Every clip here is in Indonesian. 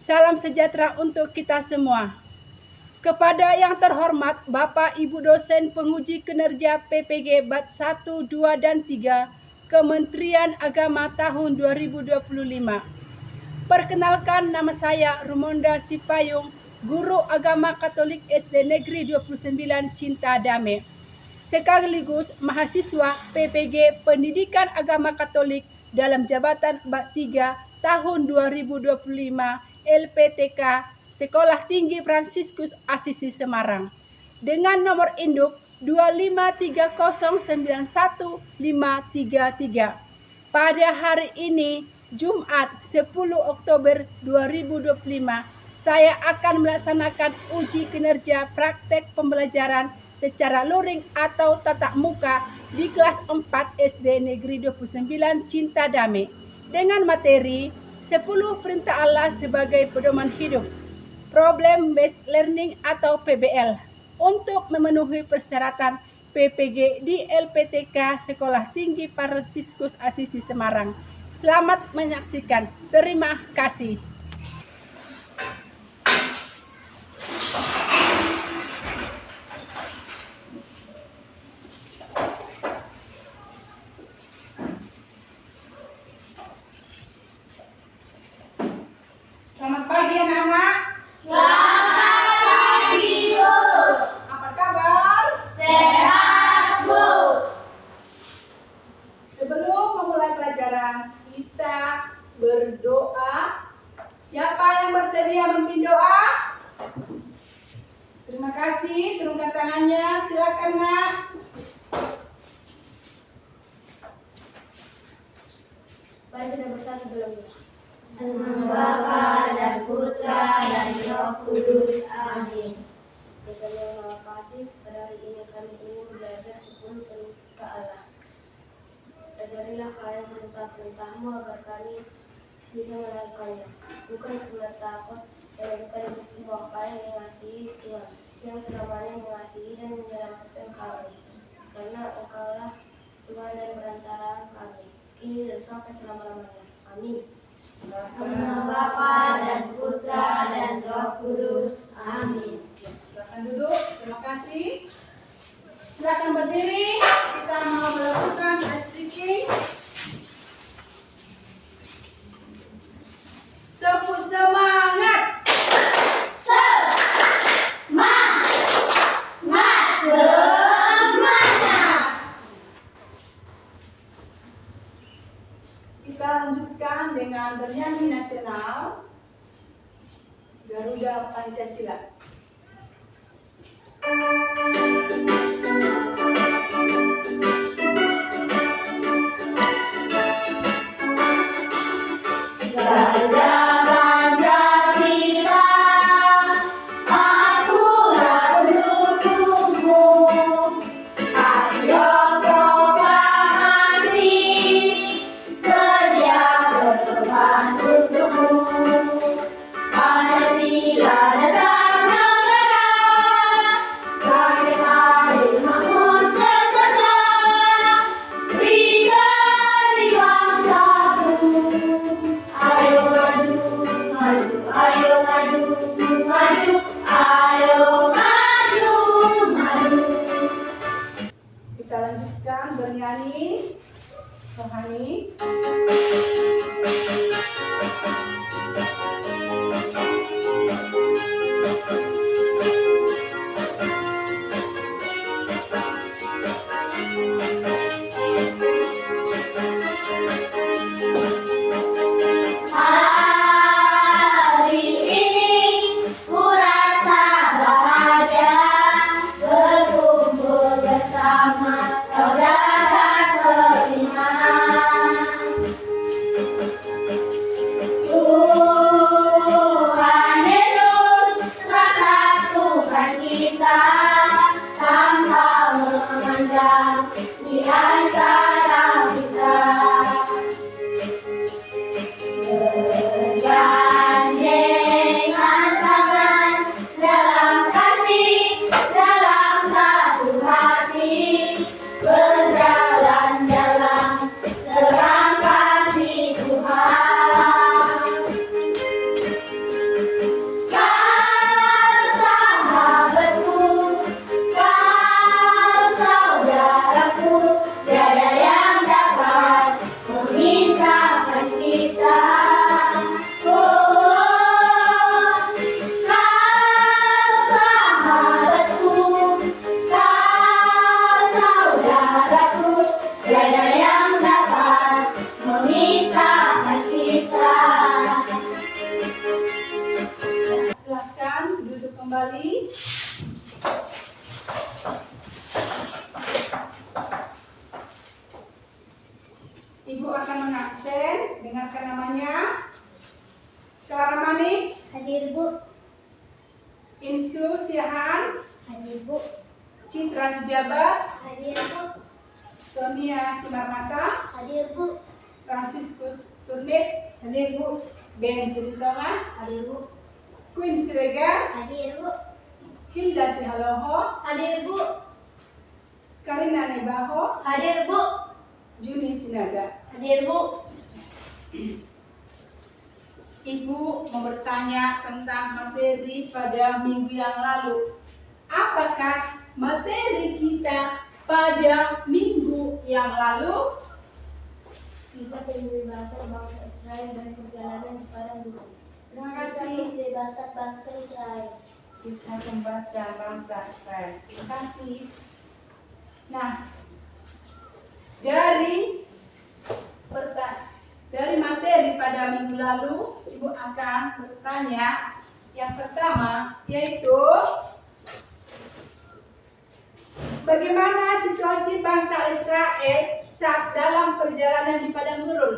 Salam sejahtera untuk kita semua. Kepada yang terhormat Bapak Ibu dosen penguji kinerja PPG BAT 1, 2, dan 3 Kementerian Agama tahun 2025. Perkenalkan, nama saya Rumonda Sipayung, Guru Agama Katolik SD Negeri 29 Cinta Damai, sekaligus mahasiswa PPG Pendidikan Agama Katolik dalam jabatan BAT 3 tahun 2025 LPTK Sekolah Tinggi Fransiskus Asisi Semarang dengan nomor induk 253091533. Pada hari ini Jumat 10 Oktober 2025 saya akan melaksanakan uji kinerja praktek pembelajaran secara luring atau tatap muka di kelas 4 SD Negeri 29 Cinta Damai dengan materi 10 perintah Allah sebagai pedoman hidup, Problem Based Learning atau PBL, untuk memenuhi persyaratan PPG di LPTK Sekolah Tinggi Fransiskus Asisi Semarang. Selamat menyaksikan. Terima kasih. Selamat pagi anak-anak. Selamat pagi, Bu. Apa kabar? Sehat, Bu. Sebelum memulai pelajaran, kita berdoa. Siapa yang bersedia memimpin doa? Terima kasih. Turunkan tangannya. Silakan, Nak. Mari kita bersatu dalam doa. Nama Bapa dan Putra dan Roh Kudus. Amin. Kita terima kasih pada hari ini kami ingin belajar 10 perintah Allah. Ajarilah kami perintah-perintah-Mu agar kami bisa melakukannya. Bukan karena takut, bukan bahwa kami mengasihi Tuhan yang selamanya mengasihi dan menyelamatkan kami. Karena Engkaulah Tuhan dan perantara kami, kini dan sampai selama-lamanya. Amin. Nama Bapa dan Putra dan Roh Kudus. Amin. Silakan duduk. Terima kasih. Silakan berdiri. Kita mau melakukan ice breaking. Tepuk semangat. Kita lanjutkan dengan bernyanyi nasional Garuda Pancasila. Garuda Pancasila, akurat pendukungmu. Ayo proklamasi, sedia berkorban untukmu. Pancasila dasar negara, rakyat adil makmur sentosa, berdikari bersatu. Ayo maju, maju, ayo maju, maju, ayo maju, maju. Kita lanjutkan bernyanyi rohani. Hari ini ku rasa bahagia berkumpul bersama saudara seiman. kembali. Ibu akan mengabsen, dengarkan namanya. Clara Manik, Hadir, Bu. Insu Siahan, Hadir, Bu. Citra Sejabat, Hadir, Bu. Sonia Simarmata, Hadir, Bu. Franciscus Turnip, Hadir, Bu. Ben Silitonga, Hadir, Bu. Queen Siregar, Hadir, Bu. Hilda Sihaloho, Hadir, Bu. Karina Nebaho, Hadir, Bu. Juni Sinaga. Hadir, Bu. Ibu mau bertanya tentang materi pada minggu yang lalu. Apakah materi kita pada minggu yang lalu? Kisah pembebasan bangsa Israel dan perjalanan di padang gurun. Terima Kisah kasih. pembebasan bangsa Israel. Kisah pembahasan bangsa Israel. Terima kasih. Nah, dari materi pada minggu lalu, Ibu akan bertanya yang pertama, yaitu bagaimana situasi bangsa Israel saat dalam perjalanan di padang gurun?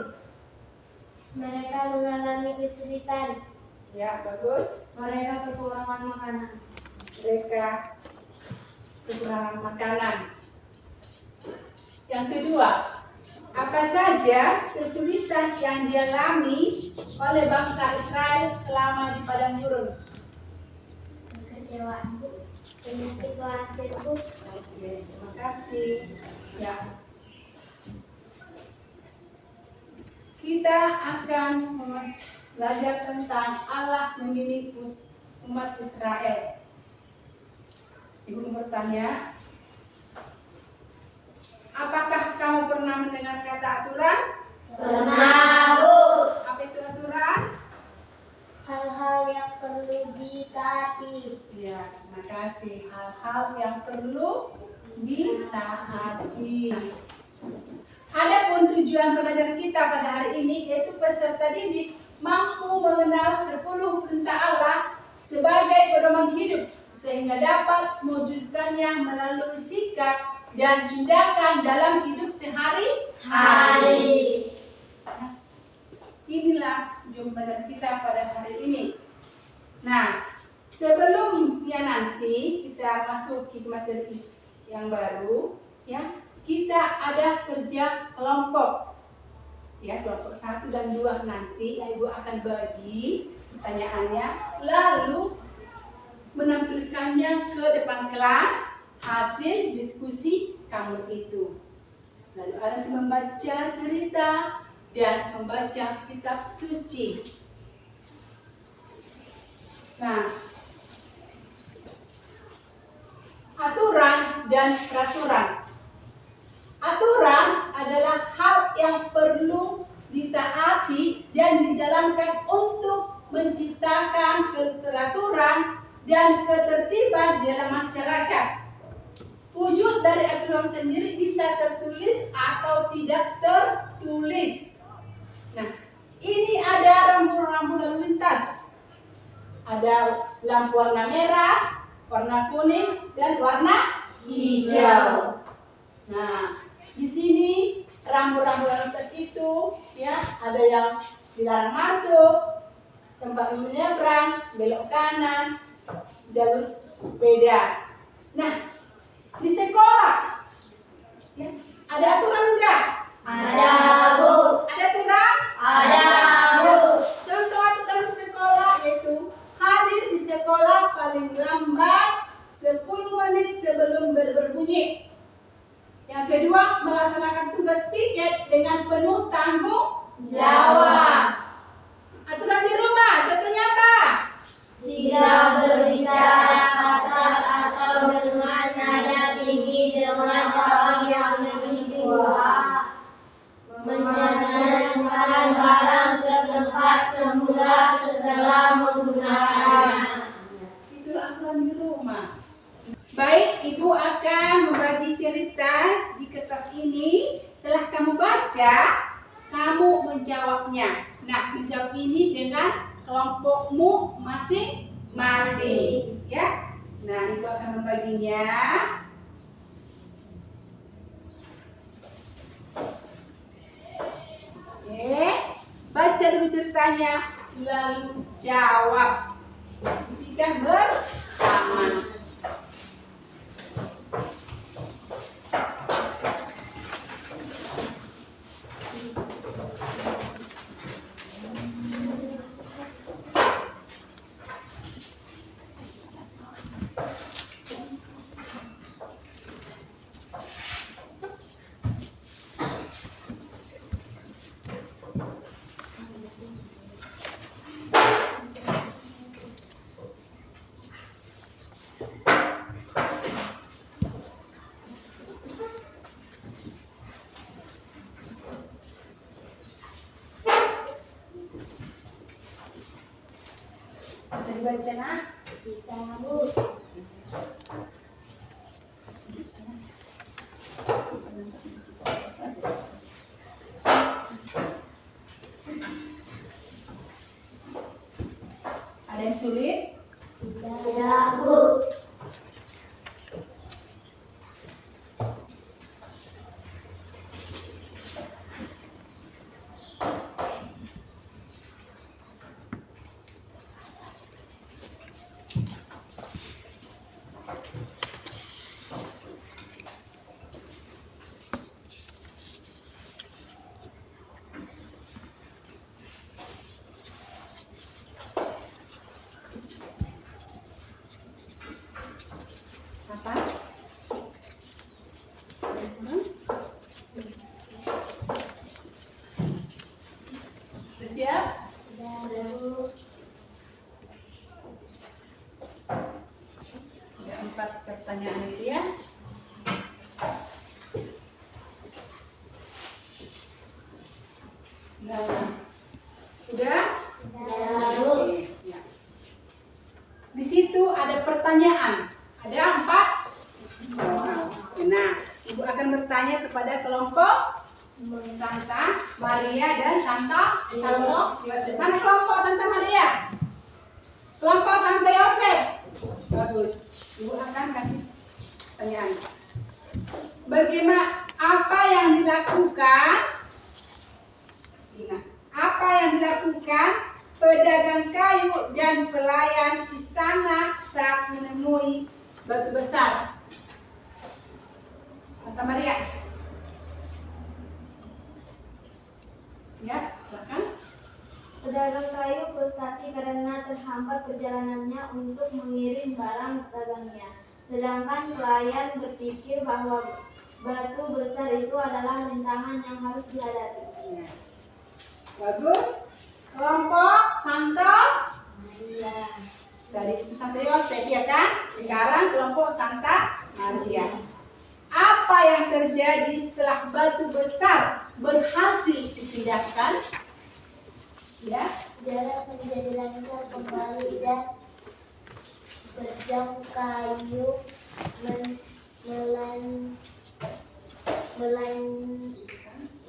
Mereka mengalami kesulitan. Ya, bagus. Mereka kekurangan makanan. Mereka kekurangan makanan. Yang kedua, apa saja kesulitan yang dialami oleh bangsa Israel selama di padang gurun? Kekecewaan, Bu. Penyakit wasir, Bu. Oke, terima kasih. Ya. Kita akan belajar tentang Allah memilih umat Israel. Ibu bertanya, apakah kamu pernah mendengar kata aturan? Pernah, Bu. Apa itu aturan? Hal-hal yang perlu ditaati. Ya, terima kasih. Hal-hal yang perlu ditaati. Adapun tujuan pelajaran kita pada hari ini yaitu peserta didik mampu mengenal 10 perintah Allah sebagai pedoman hidup sehingga dapat mewujudkannya melalui sikap dan tindakan dalam hidup sehari-hari. Inilah tujuan pelajaran kita pada hari ini. Nah, sebelumnya nanti kita masuk ke materi yang baru, ya. Kita ada kerja kelompok, ya, kelompok 1 dan 2 nanti Ibu akan bagi pertanyaannya, lalu menampilkannya ke depan kelas hasil diskusi kamu itu. Lalu nanti membaca cerita dan membaca kitab suci. Nah, aturan dan peraturan. Aturan adalah hal yang perlu ditaati dan dijalankan untuk menciptakan keteraturan dan ketertiban dalam masyarakat. Wujud dari aturan sendiri bisa tertulis atau tidak tertulis. Nah, ini ada rambu-rambu lalu lintas. Ada lampu warna merah, warna kuning, dan warna hijau. Nah, di sini rambu-rambu lalu lintas itu, ya, ada yang dilarang masuk, tempat menyeberang, belok kanan, jalur sepeda. Nah, di sekolah, ya, ada aturan enggak? Ada, Bu. Ada aturan? Ada, Bu. Contoh aturan sekolah yaitu hadir di sekolah paling lambat 10 menit sebelum berbunyi. Yang kedua, melaksanakan tugas piket dengan penuh tanggung jawab. Aturan dirubah, contohnya apa? Tidak berbicara kasar atau dengan nada tinggi dengan orang yang lebih tua. Menyandarkan barang ke tempat semula setelah menggunakannya. Itulah aturan di rumah. Baik, Ibu akan membagi cerita di kertas ini. Setelah kamu baca, kamu menjawabnya. Nah, menjawab ini dengan kelompokmu masih. Ya. Nah, Ibu akan membaginya. Oke, baca dulu ceritanya, lalu jawab. Diskusikan bersama. Bisa dibaca, nak? Bisa, Bu. Ada yang sulit? Tidak, Bu. Apa? Sudah siap? Sudah, Bu. Ada 4 pertanyaan itu ya. Nah, udah? Sudah, Bu. Oke, ya. Di situ ada pertanyaan. Ada 4 soal. Nah, Ibu akan bertanya kepada kelompok Santa Maria dan Santo Yosef. Mana kelompok Santa Maria? Kelompok Santo Yosef. Bagus. Ibu akan kasih pertanyaan. Bagaimana apa yang dilakukan? Nah, apa yang dilakukan pedagang kayu dan pelayan istana saat menemui batu besar? Santa Maria. Ya, silakan. Pedagang kayu frustasi karena terhambat perjalanannya untuk mengirim barang dagangnya. Sedangkan pelayan berpikir bahwa batu besar itu adalah rintangan yang harus dihadapi. Ya. Bagus. Kelompok Santo Maria. Tadi itu Santo Yosef ya kan? Sekarang kelompok Santa Maria. Apa yang terjadi setelah batu besar berhasil dipindahkan? Ya, Jalan menjadi lancar kembali dan pedang kayu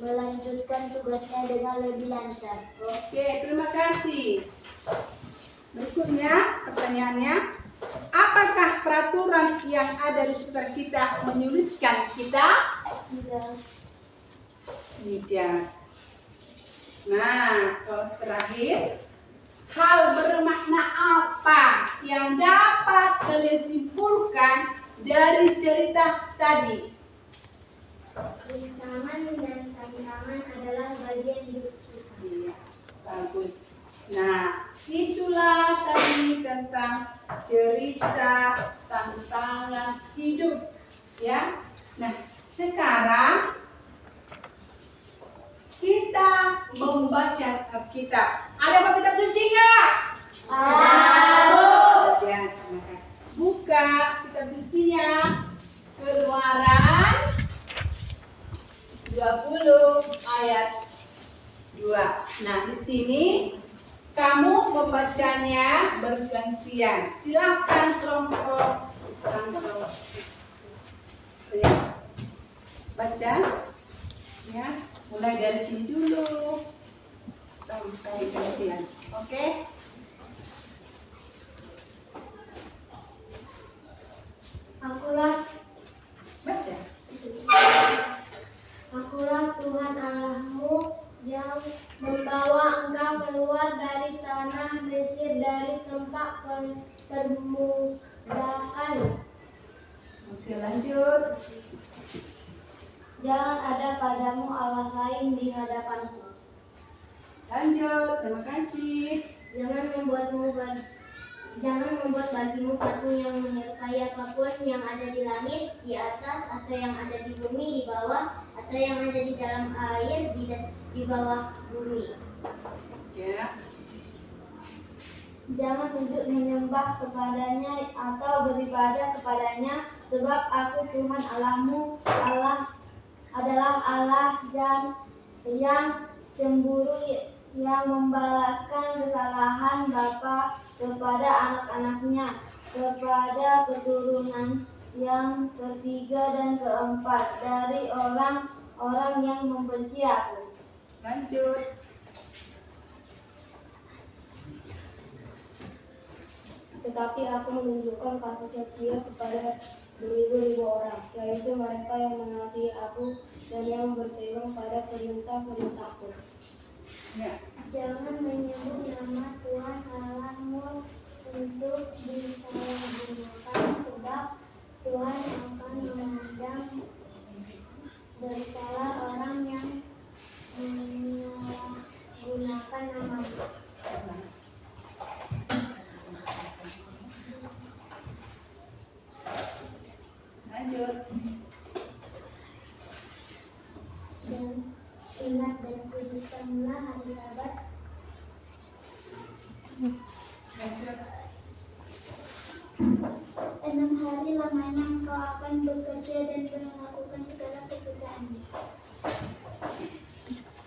melanjutkan tugasnya dengan lebih lancar. oke, terima kasih. Berikutnya pertanyaannya, apakah peraturan yang ada di sekitar kita menyulitkan kita? Tidak. Tidak. Nah, soal terakhir, hal bermakna apa yang dapat kalian simpulkan dari cerita tadi? Rintangan dan tantangan adalah bagian hidup kita. Iya, bagus. Nah, itulah tadi tentang cerita tantangan hidup, ya. Nah, sekarang kita membaca Alkitab. Ada apa kitab suci nggak? Ada. Ya, terima kasih. Buka kitab sucinya. Keluaran 20 ayat 2. Nah, di sini kamu membacanya bergantian. Silakan kelompok Santo. Ya. Baca. Ya, mulai dari sini dulu sampai gantian. Oke? tempat perbudakan. Oke, lanjut. Jangan ada padamu Allah lain di hadapanku. Lanjut, terima kasih. Jangan membuat bagimu patung yang menyerupai apapun yang ada di langit, di atas, atau yang ada di bumi, di bawah, atau yang ada di dalam air, di bawah bumi. Ya. Jangan sujud menyembah kepadanya atau beribadah kepadanya, sebab aku Tuhan Allahmu, adalah Allah yang cemburu, yang membalaskan kesalahan bapa kepada anak-anaknya, kepada keturunan yang ketiga dan keempat dari orang-orang yang membenci aku. Lanjut. Tetapi aku menunjukkan kasih setia kepada beribu-ribu orang, yaitu mereka yang mengasihi aku dan yang berpegang pada perintah-perintahku. Ya. Jangan menyebut nama Tuhan Allahmu untuk disalahgunakan, sebab Tuhan akan memandang bersalah orang yang menyalahgunakan nama-Nya. Lanjut. Dan ingat dan kuduskanlah hari Sabat. Lanjut. 6 hari lamanya engkau akan bekerja dan melakukan segala pekerjaanmu.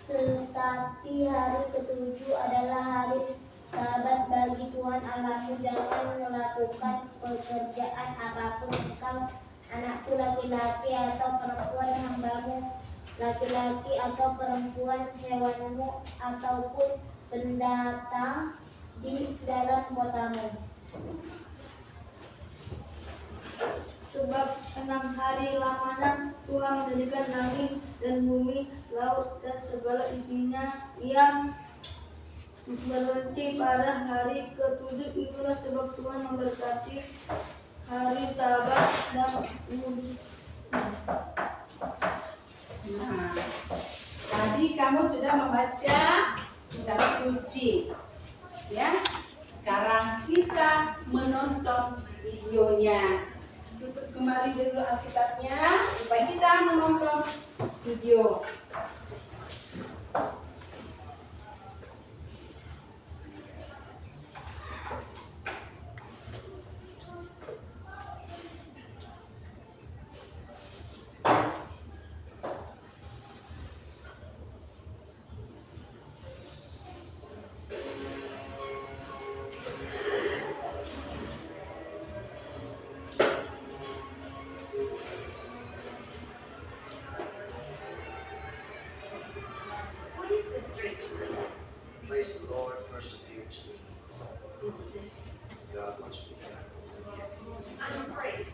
Tetapi hari ketujuh adalah hari Sabat bagi Tuhan Allahmu. Jangan melakukan pekerjaan apapun engkau, anakku laki-laki atau perempuan, hambamu laki-laki atau perempuan, hewanmu ataupun pendatang di dalam kotamu. Sebab 6 hari lamanya Tuhan menjadikan langit dan bumi, laut dan segala isinya yang berhenti pada hari ketujuh. Itulah sebab Tuhan memberkati hari Sabat dan Nah, tadi kamu sudah membaca kitab suci, ya. Sekarang kita menonton videonya. Tutup kembali dulu Alkitabnya supaya kita menonton video. What is this strange place? Place the Lord first appeared to me. Who is this? God wants me there. I'm afraid.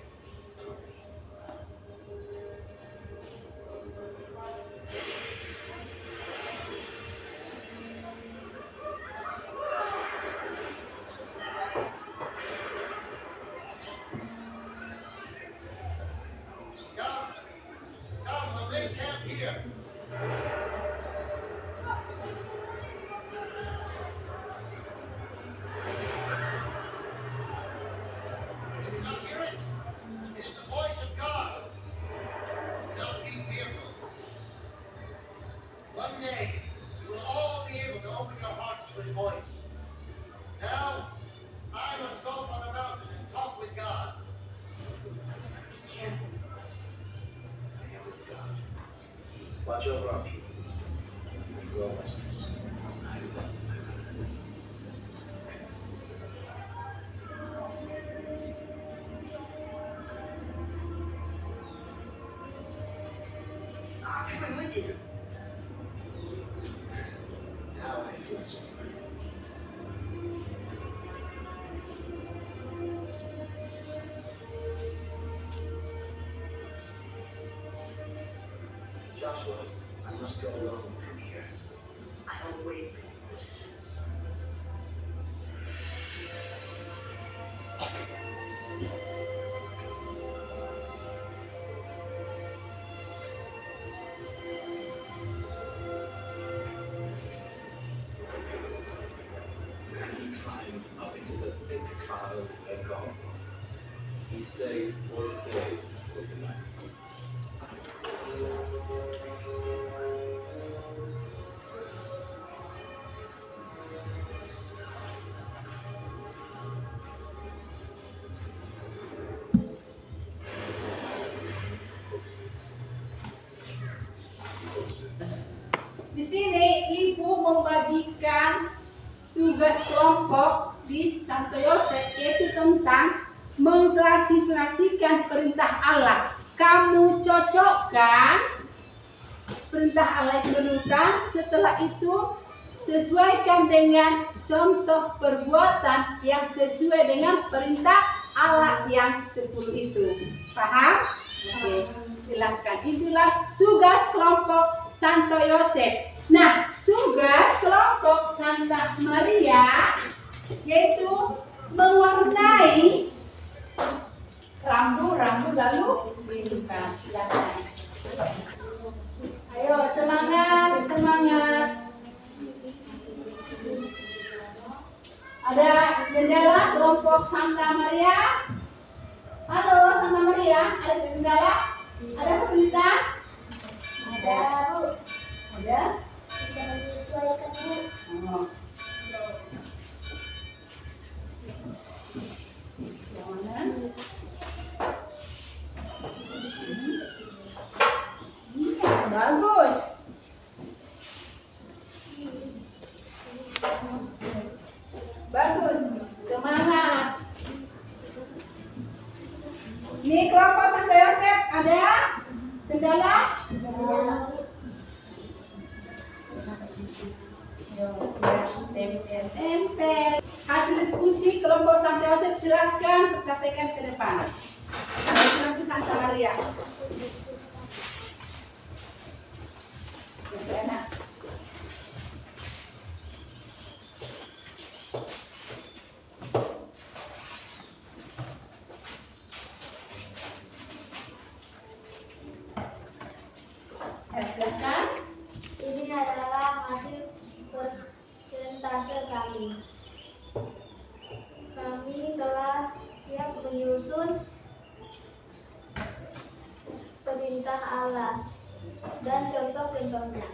Come, we'll make camp here. Did you not hear it? It is the voice of God. Don't be fearful. One day, you will all be able to open your hearts to his voice. Now, I must go up on the mountain and talk with God. Be careful, Moses. I am with God. Watch over our people. And grow restless. I'm coming with you. Now I feel safer. Joshua, I must go alone from here. I'll wait for you, Moses. take Kyle and go. He stayed 40 days and 40 nights. Di sini ibu membagikan tugas kelompok di Santo Yosef, yaitu tentang mengklasifikasikan perintah Allah. Kamu cocokkan perintah Allah yang berurutan, setelah itu sesuaikan dengan contoh perbuatan yang sesuai dengan perintah Allah yang 10 itu. Paham? Oke, silahkan. Itulah tugas kelompok Santo Yosef. Nah, tugas kelompok Santa Maria yaitu mewarnai rambu-rambu lalu lintas. Silahkan. Ayo, semangat, semangat. Ada kendala kelompok Santa Maria? Halo Santa Maria, ada kendala? Ada kesulitan? Ada, Bu. Ada? Bisa menyesuaikan, Bu. Oh. Yang mana? Iya, bagus. Bagus, semangat. Ini kelompok Santo Yosef ada kendala? Tempel. Hasil diskusi kelompok Santo Yosef silahkan selesaikan ke depan. Nanti Santa Maria. Enak. Silahkan. Ini adalah hasil persentase kami. Kami telah siap menyusun perintah Allah dan contoh-contohnya.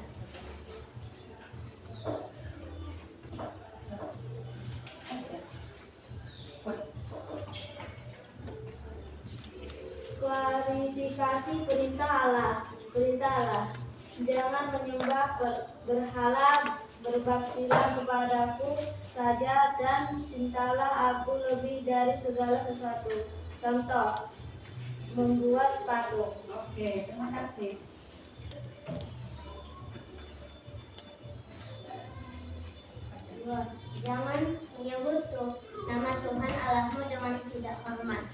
Kualifikasi perintah Allah. Perintah Allah. Jangan menyembah berhala, berbaktilah kepadaku saja dan cintalah aku lebih dari segala sesuatu. Contoh, membuat patung. Oke, terima kasih. Jangan menyebut nama Tuhan Allahmu dengan tidak hormat.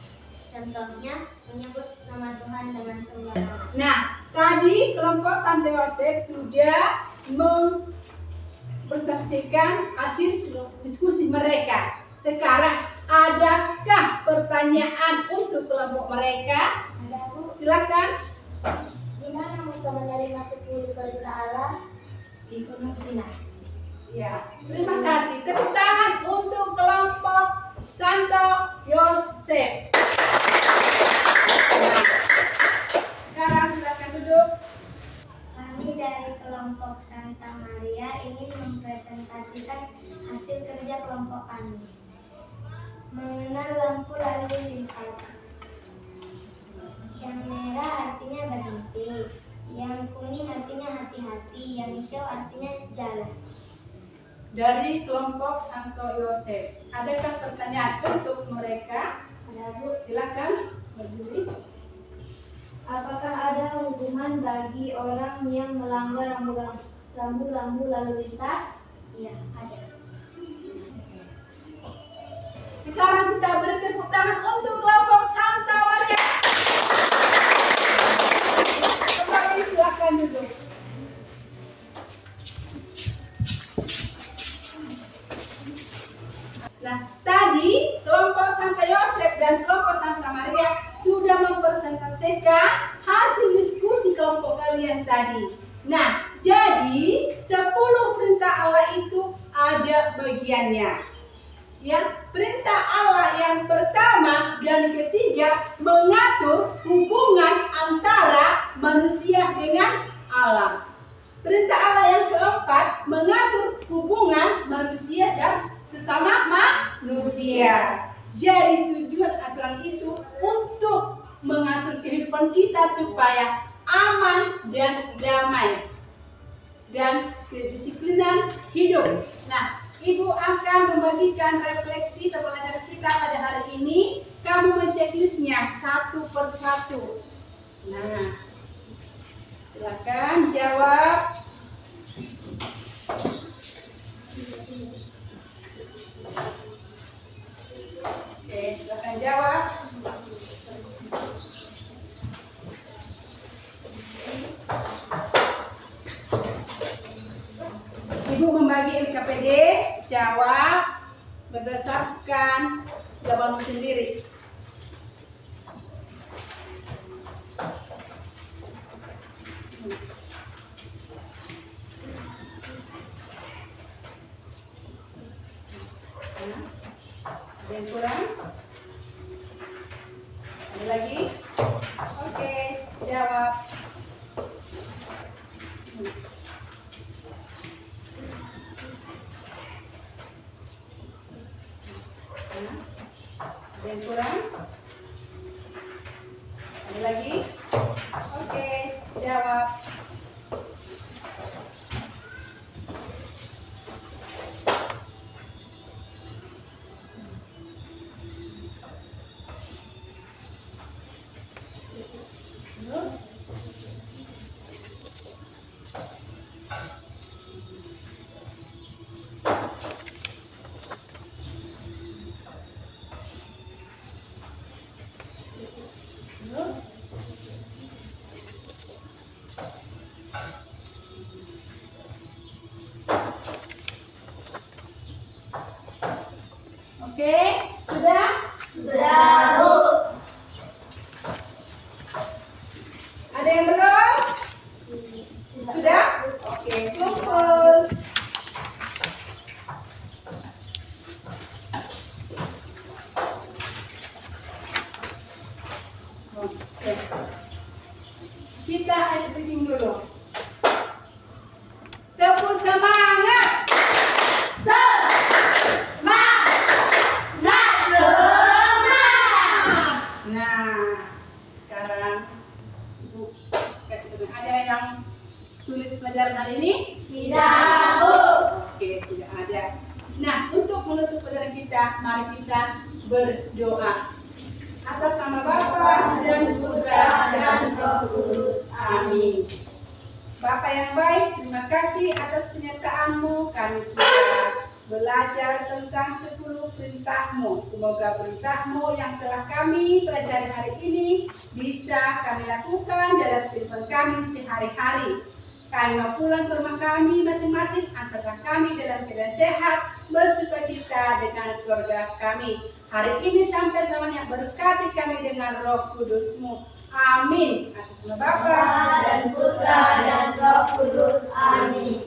Contohnya, menyebut nama Tuhan dengan sembarangan. Nah, tadi kelompok Santo Yosef sudah mempresentasikan hasil diskusi mereka. Sekarang, adakah pertanyaan untuk kelompok mereka? Ada, Bu. Silakan. Di mana Musa menerima 10 perintah Allah? Di Gunung Sinai. Ya, terima kasih. Tepuk tangan untuk kelompok Santo Yosef. Nah, sekarang silakan duduk. Kami dari kelompok Santa Maria ingin mempresentasikan hasil kerja kelompok kami. Mengenal lampu lalu lintas. Yang merah artinya berhenti, yang kuning artinya hati-hati, yang hijau artinya jalan. Dari kelompok Santo Yosef, adakah pertanyaan untuk mereka? Ada, Bu. Silakan berdiri. Apakah ada hukuman bagi orang yang melanggar rambu-rambu lalu lintas? Iya, ada. Sekarang kita beri tepuk tangan untuk kelompok Santa Maria. Kembali silakan duduk. Nah, tadi kelompok Santa Yosef dan kelompok Santa Maria sudah mempresentasikan hasil diskusi kelompok kalian tadi. Nah, jadi 10 perintah Allah itu ada bagiannya. Ya, perintah Allah yang ketiga, mengatur hubungan antara manusia dengan alam. Perintah Allah yang keempat, mengatur hubungan manusia dan sesama manusia. Jadi tujuan aturan itu untuk mengatur kehidupan kita supaya aman dan damai dan kedisiplinan hidup. Nah, Ibu akan membagikan refleksi pembelajaran kita pada hari ini. Kamu menceklisnya satu persatu. Nah, silakan jawab. Oke, silakan jawab. Ibu membagi LKPD, jawab berdasarkan jawabanmu sendiri. Ada yang kurang? Ada lagi? Oke, jawab. Ada yang kurang? Ada lagi? Oke, jawab. Oke, sudah? Sudah, Bu. Ada yang belum? Sudah? Oke, kumpul. Oke. Kita ice breaking dulu. Tepuk semangat. Nah, sekarang Ibu kasih tahu, ada yang sulit pelajaran hari ini? Tidak, Bu. Oke, tidak ada. Nah, untuk menutup pelajaran kita, mari kita berdoa. Atas nama Bapa dan Putra dan Roh Kudus. Amin. Bapa yang baik, terima kasih atas penyertaan-Mu. Kami sudah belajar tentang 10 perintah-Mu. Semoga perintah-Mu yang telah kami pelajari hari ini bisa kami lakukan dalam kehidupan kami sehari-hari. Kami mau pulang ke rumah kami masing-masing, antarkan kami dalam keadaan sehat, bersukacita dengan keluarga kami. Hari ini sampai selamanya, berkati kami dengan Roh Kudus-Mu. Amin. Atas nama Bapa Dan Putra dan Roh Kudus. Amin.